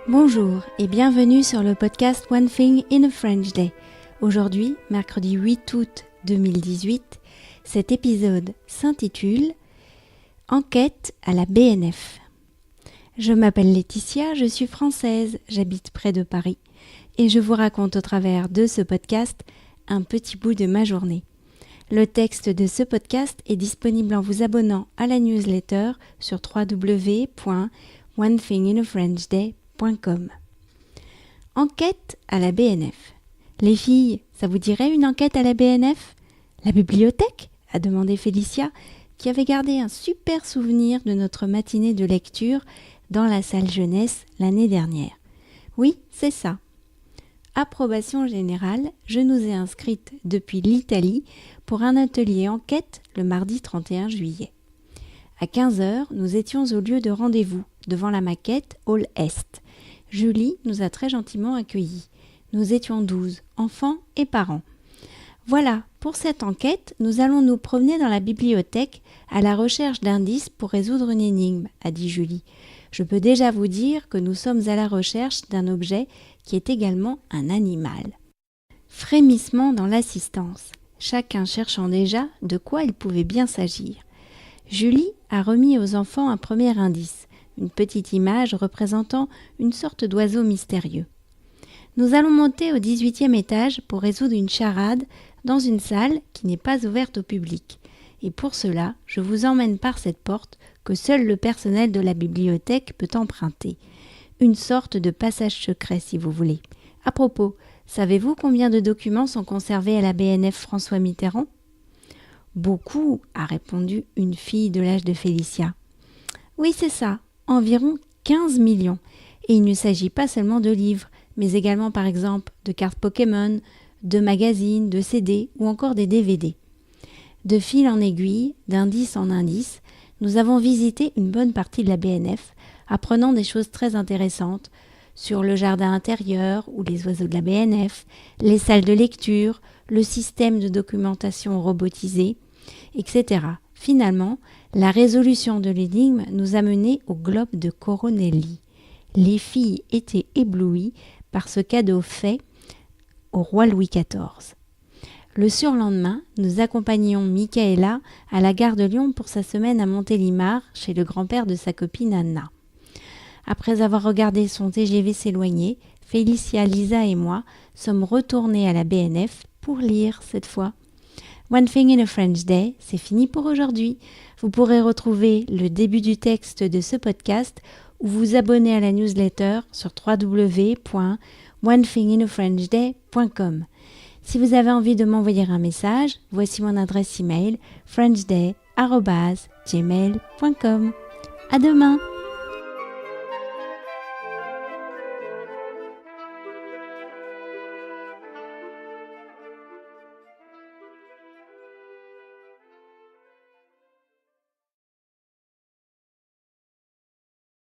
Bonjour et bienvenue sur le podcast One Thing in a French Day. Aujourd'hui, mercredi 8 août 2018, cet épisode s'intitule « Enquête à la BNF ». Je m'appelle Laetitia, je suis française, j'habite près de Paris et je vous raconte au travers de ce podcast un petit bout de ma journée. Le texte de ce podcast est disponible en vous abonnant à la newsletter sur www.onethinginafrenchday.com. Enquête à la BNF. Les filles, ça vous dirait une enquête à la BNF ? La bibliothèque ? A demandé Félicia, qui avait gardé un super souvenir de notre matinée de lecture dans la salle jeunesse l'année dernière. Oui, c'est ça. Approbation générale, je nous ai inscrites depuis l'Italie pour un atelier enquête le mardi 31 juillet. À 15h, nous étions au lieu de rendez-vous, devant la maquette Hall Est. Julie nous a très gentiment accueillis. Nous étions 12, enfants et parents. Voilà, pour cette enquête, nous allons nous promener dans la bibliothèque à la recherche d'indices pour résoudre une énigme, a dit Julie. Je peux déjà vous dire que nous sommes à la recherche d'un objet qui est également un animal. Frémissement dans l'assistance, chacun cherchant déjà de quoi il pouvait bien s'agir. Julie a remis aux enfants un premier indice, une petite image représentant une sorte d'oiseau mystérieux. Nous allons monter au 18e étage pour résoudre une charade dans une salle qui n'est pas ouverte au public. Et pour cela, je vous emmène par cette porte que seul le personnel de la bibliothèque peut emprunter. Une sorte de passage secret si vous voulez. À propos, savez-vous combien de documents sont conservés à la BNF François Mitterrand ? Beaucoup, a répondu une fille de l'âge de Félicia. Oui, c'est ça, environ 15 millions. Et il ne s'agit pas seulement de livres, mais également par exemple de cartes Pokémon, de magazines, de CD ou encore des DVD. De fil en aiguille, d'indice en indice, nous avons visité une bonne partie de la BNF, apprenant des choses très intéressantes sur le jardin intérieur ou les oiseaux de la BNF, les salles de lecture, le système de documentation robotisé, etc. Finalement, la résolution de l'énigme nous a menés au globe de Coronelli. Les filles étaient éblouies par ce cadeau fait au roi Louis XIV. Le surlendemain, nous accompagnions Michaela à la gare de Lyon pour sa semaine à Montélimar chez le grand-père de sa copine Anna. Après avoir regardé son TGV s'éloigner, Félicia, Lisa et moi sommes retournés à la BNF pour lire cette fois. One Thing in a French Day, c'est fini pour aujourd'hui. Vous pourrez retrouver le début du texte de ce podcast ou vous abonner à la newsletter sur www.onethinginafrenchday.com. Si vous avez envie de m'envoyer un message, voici mon adresse email frenchday@gmail.com. À demain!